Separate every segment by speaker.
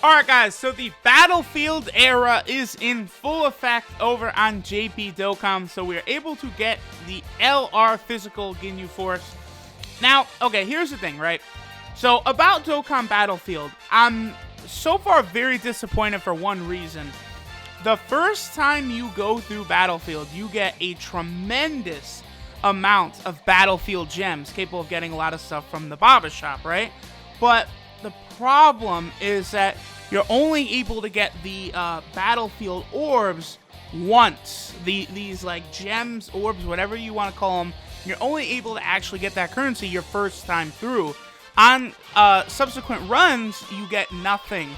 Speaker 1: Alright guys, so the Battlefield era is in full effect over on JP Dokkan, so we are able to get the LR physical Ginyu Force. Now, okay, here's the thing, right? So, about Dokkan Battlefield, I'm so far very disappointed for one reason. The first time you go through Battlefield, you get a tremendous amount of Battlefield gems, capable of getting a lot of stuff from the Baba shop, right? But the problem is that you're only able to get the Battlefield orbs once. These like gems, orbs, whatever you want to call them, you're only able to actually get that currency your first time through. On subsequent runs, you get nothing.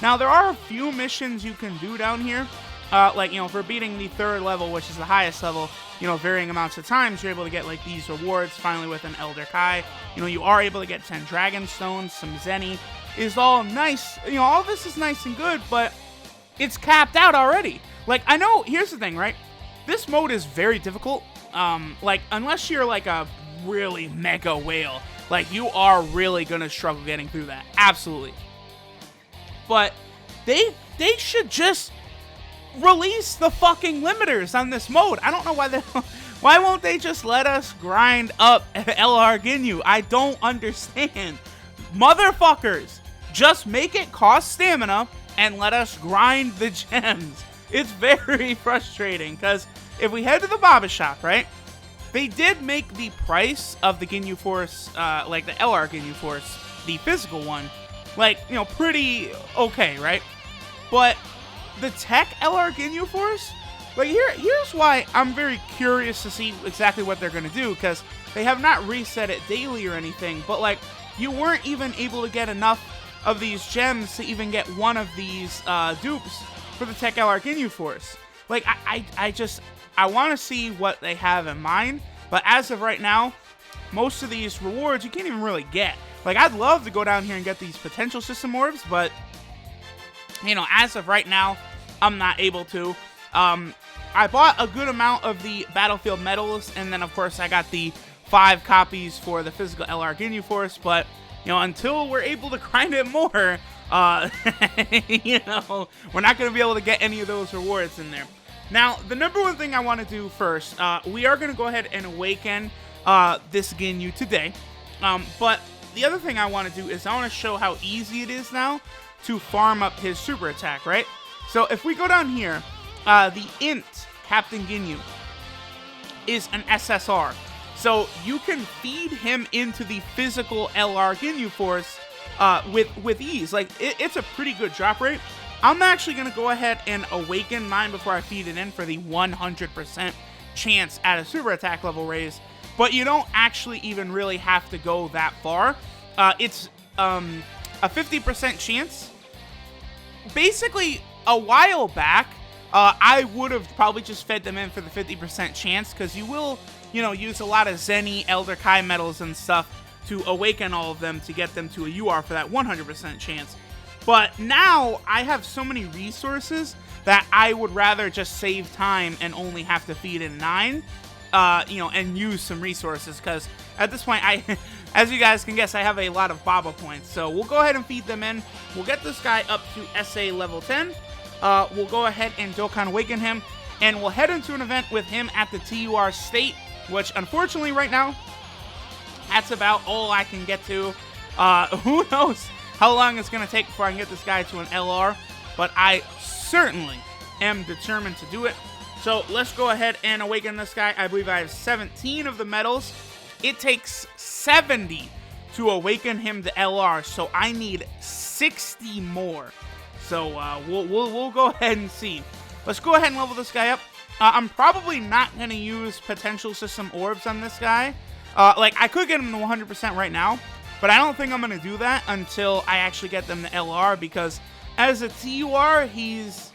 Speaker 1: Now, there are a few missions you can do down here. Like, you know, for beating the 3rd level, which is the highest level, you know, varying amounts of times, you're able to get, like, these rewards, finally with an Elder Kai. You know, you are able to get 10 Dragon Stones, some Zenny. It's all nice. You know, all this is nice and good, but it's capped out already. Like, I know, here's the thing, right? This mode is very difficult. Like, unless you're, like, a really mega whale, like, you are really gonna struggle getting through that. Absolutely. But they should just release the fucking limiters on this mode. I don't know why won't they just let us grind up LR Ginyu? I don't understand. Motherfuckers, just make it cost stamina and let us grind the gems. It's very frustrating because if we head to the Baba shop, right? They did make the price of the Ginyu Force, like the LR Ginyu Force, the physical one, like, you know, pretty okay, right? But the tech LR Ginyu Force, like, here's why I'm very curious to see exactly what they're going to do, because they have not reset it daily or anything, but, like, you weren't even able to get enough of these gems to even get one of these dupes for the tech LR Ginyu Force. Like, I want to see what they have in mind, but as of right now, most of these rewards you can't even really get. Like, I'd love to go down here and get these potential system orbs, but, you know, as of right now, I'm not able to. I bought a good amount of the Battlefield medals, and then, of course, I got the 5 copies for the physical LR Ginyu Force, but, you know, until we're able to grind it more, you know, we're not going to be able to get any of those rewards in there. Now, the number one thing I want to do first, we are going to go ahead and awaken this Ginyu today, but the other thing I want to do is I want to show how easy it is now to farm up his super attack, right? So if we go down here, the Int Captain Ginyu is an SSR. So you can feed him into the physical LR Ginyu Force with ease. Like, it's a pretty good drop rate. I'm actually going to go ahead and awaken mine before I feed it in for the 100% chance at a super attack level raise. But you don't actually even really have to go that far. It's a 50% chance. Basically, a while back, I would have probably just fed them in for the 50% chance, because you will, you know, use a lot of Zenny, Elder Kai medals and stuff to awaken all of them to get them to a UR for that 100% chance. But now, I have so many resources that I would rather just save time and only have to feed in 9, you know, and use some resources, because at this point, as you guys can guess, I have a lot of Baba points. So we'll go ahead and feed them in. We'll get this guy up to SA level 10. We'll go ahead and Dokkan awaken him, and we'll head into an event with him at the TUR state, which unfortunately right now, that's about all I can get to. Who knows how long it's going to take before I can get this guy to an LR, but I certainly am determined to do it. So let's go ahead and awaken this guy. I believe I have 17 of the medals. It takes 70 to awaken him to LR, so I need 60 more. So we'll go ahead and see. Let's go ahead and level this guy up. I'm probably not going to use potential system orbs on this guy. Like, I could get him to 100% right now, but I don't think I'm going to do that until I actually get them to LR, because as a TUR, he's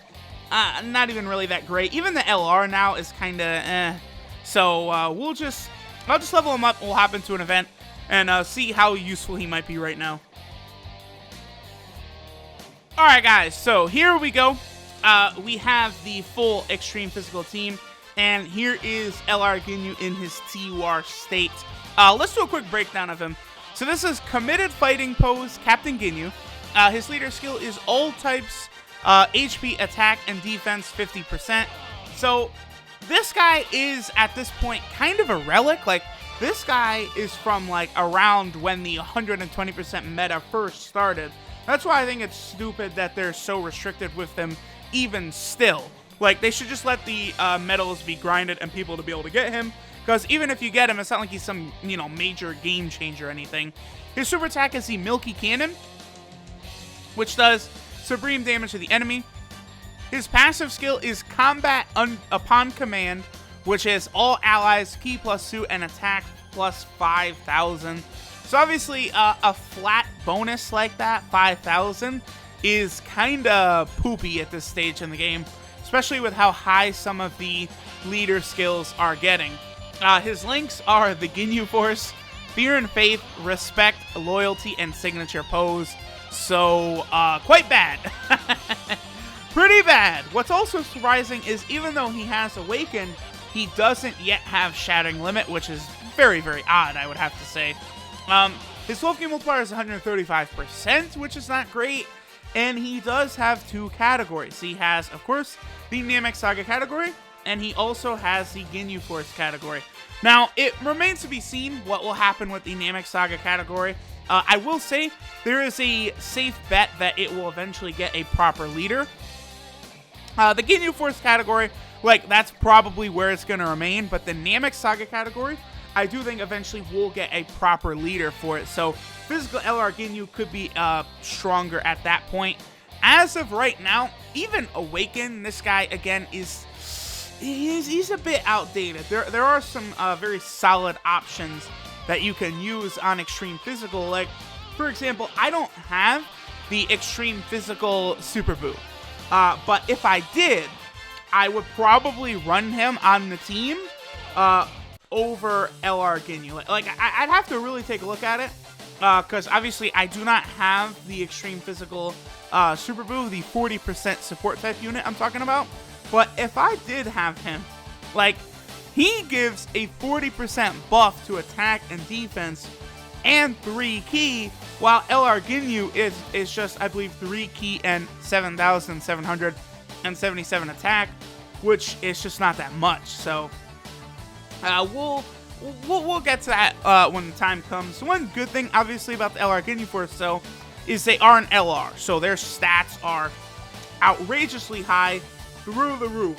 Speaker 1: not even really that great. Even the LR now is kind of eh. So I'll just level him up. We'll hop into an event and see how useful he might be right now. Alright guys, so here we go. We have the full Extreme Physical team, and here is LR Ginyu in his TUR state. Let's do a quick breakdown of him. So this is Committed Fighting Pose Captain Ginyu. His leader skill is all types, HP, attack, and defense 50%. So this guy is, at this point, kind of a relic. Like, this guy is from, like, around when the 120% meta first started. That's why I think it's stupid that they're so restricted with them even still. Like, they should just let the medals be grinded and people to be able to get him. Because even if you get him, it's not like he's some, you know, major game changer or anything. His super attack is the Milky Cannon, which does supreme damage to the enemy. His passive skill is Combat Upon Command, which is all allies, key +2, and attack +5,000. So obviously, a flat bonus like that, 5,000, is kind of poopy at this stage in the game, especially with how high some of the leader skills are getting. His links are the Ginyu Force, Fear and Faith, Respect, Loyalty, and Signature Pose. So, quite bad. Pretty bad. What's also surprising is even though he has Awakened, he doesn't yet have Shattering Limit, which is very, very odd, I would have to say. His 12 game multiplier is 135%, which is not great. And he does have 2 categories. He has, of course, the Namek Saga category, and he also has the Ginyu Force category. Now, it remains to be seen what will happen with the Namek Saga category. I will say there is a safe bet that it will eventually get a proper leader. The Ginyu Force category, like, that's probably where it's going to remain, but the Namek Saga category, I do think eventually we'll get a proper leader for it. So physical LR Ginyu could be stronger at that point. As of right now, even Awaken, this guy again he's a bit outdated. There are some very solid options that you can use on Extreme Physical. Like, for example, I don't have the Extreme Physical Super Boo, but if I did, I would probably run him on the team over LR Ginyu. Like, I'd have to really take a look at it, because obviously I do not have the Extreme Physical Super Boo, the 40% support type unit I'm talking about. But if I did have him, like, he gives a 40% buff to attack and defense and 3 key, while LR Ginyu is just, I believe, 3 key and 7,777 attack, which is just not that much. So we'll get to that when the time comes. One good thing, obviously, about the LR Ginyu Force, though, is they are an LR, so their stats are outrageously high, through the roof.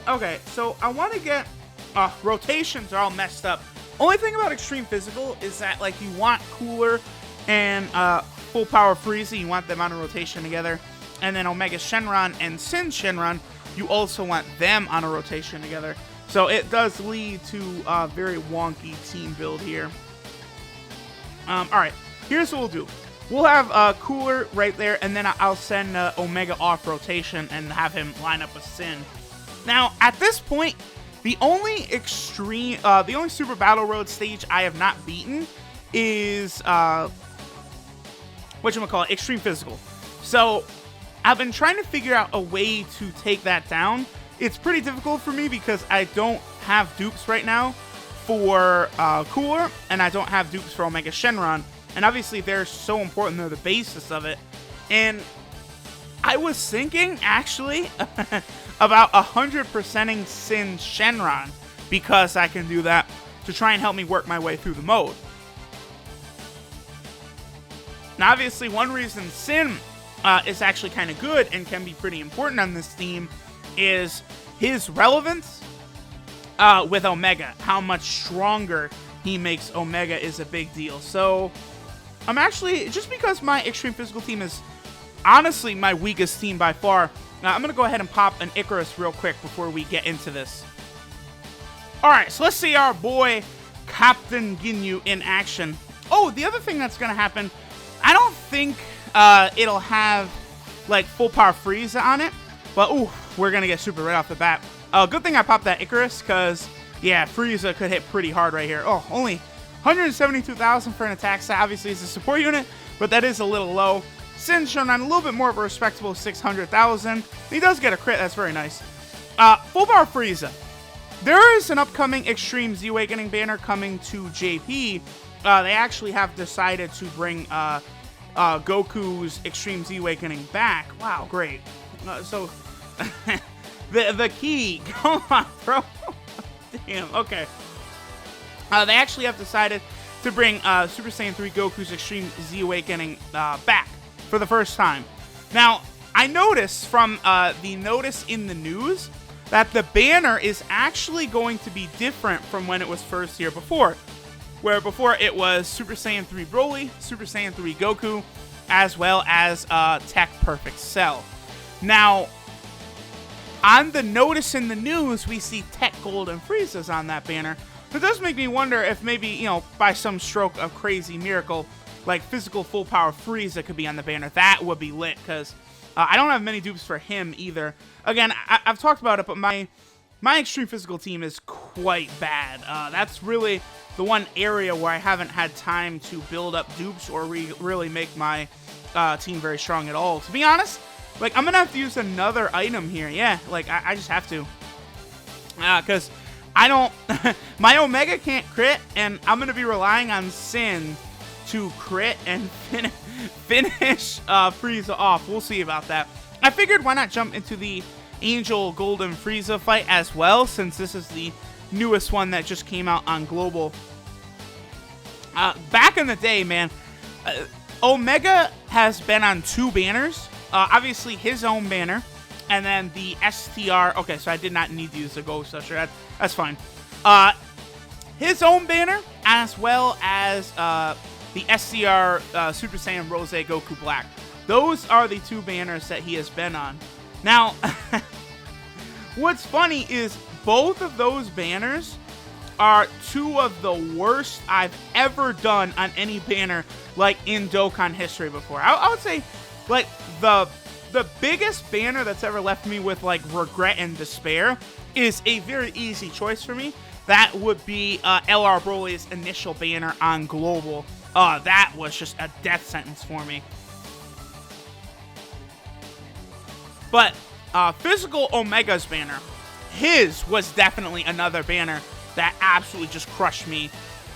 Speaker 1: Okay, so I want to get rotations are all messed up. Only thing about Extreme Physical is that, like, you want Cooler and Full Power Frieza, you want them on a rotation together, and then Omega Shenron and Sin Shenron, you also want them on a rotation together. So it does lead to a very wonky team build here. Alright, here's what we'll do. We'll have Cooler right there, and then I'll send Omega off rotation and have him line up with Sin. Now, at this point, the only Super Battle Road stage I have not beaten is whatchamacallit, Extreme Physical. So I've been trying to figure out a way to take that down. It's pretty difficult for me because I don't have dupes right now for Cooler, and I don't have dupes for Omega Shenron. And obviously, they're so important. They're the basis of it. And I was thinking, actually, about 100%ing Sin Shenron, because I can do that to try and help me work my way through the mode. Now, obviously, one reason Sin is actually kind of good and can be pretty important on this team is his relevance with Omega. How much stronger he makes Omega is a big deal. So I'm actually, just because my Extreme Physical team is honestly my weakest team by far, I'm going to go ahead and pop an Icarus real quick before we get into this. Alright, so let's see our boy Captain Ginyu in action. Oh, the other thing that's going to happen, I don't think it'll have, like, full power Frieza on it, but ooh, we're going to get super right off the bat. Good thing I popped that Icarus, because, yeah, Frieza could hit pretty hard right here. Oh, only 172,000 for an attack stat. Obviously, it's a support unit, but that is a little low. Sin Shonen, a little bit more of a respectable 600,000. He does get a crit. That's very nice. Full power Frieza. There is an upcoming Extreme Z Awakening banner coming to JP. They actually have decided to bring Goku's Extreme Z Awakening back. Wow, great. So, the key. Come on, bro. Damn, okay. They actually have decided to bring Super Saiyan 3 Goku's Extreme Z Awakening back for the first time. Now, I noticed from the notice in the news that the banner is actually going to be different from when it was first here before. Where before it was Super Saiyan 3 Broly, Super Saiyan 3 Goku, as well as Tech Perfect Cell. Now, on the notice in the news, we see Tech Gold and Frieza's on that banner. It does make me wonder if maybe, you know, by some stroke of crazy miracle, like physical full power Frieza could be on the banner. That would be lit, because I don't have many dupes for him either. Again, I've talked about it, but my extreme physical team is quite bad. That's really the one area where I haven't had time to build up dupes or really make my team very strong at all. To be honest, like, I'm gonna have to use another item here. Yeah, like, I just have to. Because I don't... my Omega can't crit, and I'm gonna be relying on Sin to crit and finish Frieza off. We'll see about that. I figured why not jump into the Angel Golden Frieza fight as well, since this is the newest one that just came out on Global. Back in the day, man, Omega has been on 2 banners. Obviously, his own banner, and then the STR. Okay, so I did not need to use the Ghost Usher. That's fine. His own banner, as well as the SCR Super Saiyan Rose Goku Black. Those are the 2 banners that he has been on. Now, what's funny is both of those banners are 2 of the worst I've ever done on any banner, like, in Dokkan history before. I would say, like, the biggest banner that's ever left me with, like, regret and despair is a very easy choice for me. That would be LR Broly's initial banner on Global. That was just a death sentence for me. But Physical Omega's banner, his was definitely another banner that absolutely just crushed me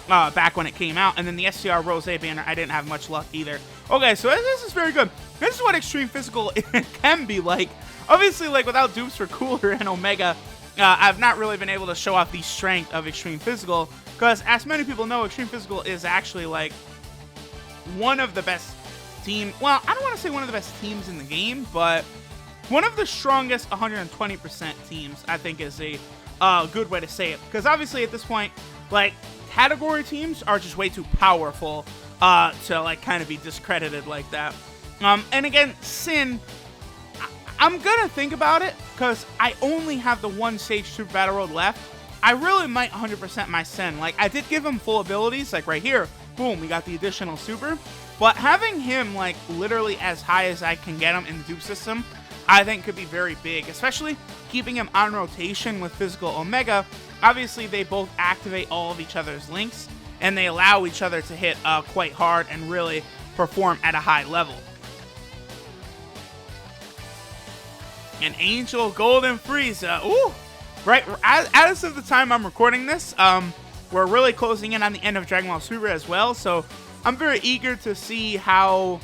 Speaker 1: back when it came out. And then the SCR Rose banner, I didn't have much luck either. Okay, so this is very good. This is what Extreme Physical can be like. Obviously, like, without dupes for Cooler and Omega, I've not really been able to show off the strength of Extreme Physical, because as many people know, Extreme Physical is actually, like, one of the best team. Well, I don't want to say one of the best teams in the game, but one of the strongest 120% teams, I think, is a good way to say it. Because obviously at this point, like, category teams are just way too powerful to, like, kind of be discredited like that. And again, Sin, I'm gonna think about it, because I only have the 1 Stage Super Battle Road left. I really might 100% my Sin. Like, I did give him full abilities, like right here. Boom, we got the additional super. But having him, like, literally as high as I can get him in the dupe system, I think could be very big, especially keeping him on rotation with Physical Omega. Obviously, they both activate all of each other's links, and they allow each other to hit quite hard and really perform at a high level. An Angel Golden Frieza. Ooh! Right, as of the time I'm recording this, we're really closing in on the end of Dragon Ball Super as well, so I'm very eager to see how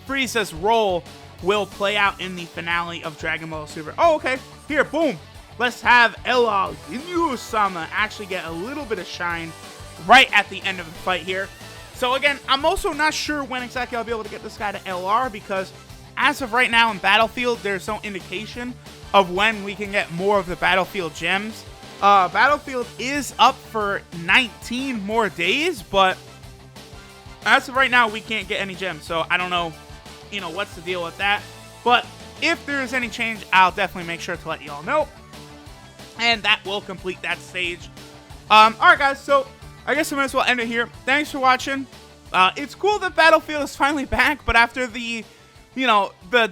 Speaker 1: Frieza's role will play out in the finale of Dragon Ball Super. Oh, okay. Here, boom. Let's have LR GINYU-sama actually get a little bit of shine right at the end of the fight here. So again, I'm also not sure when exactly I'll be able to get this guy to LR, because as of right now in Battlefield, there's no indication of when we can get more of the Battlefield gems. Battlefield is up for 19 more days, but as of right now, we can't get any gems, so I don't know, you know, what's the deal with that. But if there is any change, I'll definitely make sure to let you all know. And that will complete that stage. Alright guys, so I guess I might as well end it here. Thanks for watching. It's cool that Battlefield is finally back, but after the, you know, the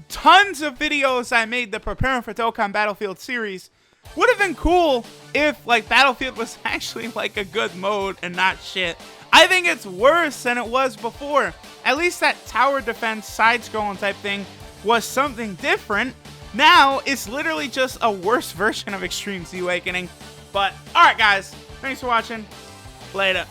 Speaker 1: tons of videos I made the Preparing for Dokkan Battlefield series, would have been cool if, like, Battlefield was actually, like, a good mode and not shit. I think it's worse than it was before. At least that tower defense side-scrolling type thing was something different. Now, it's literally just a worse version of Extreme Z Awakening. But, alright guys, thanks for watching. Later.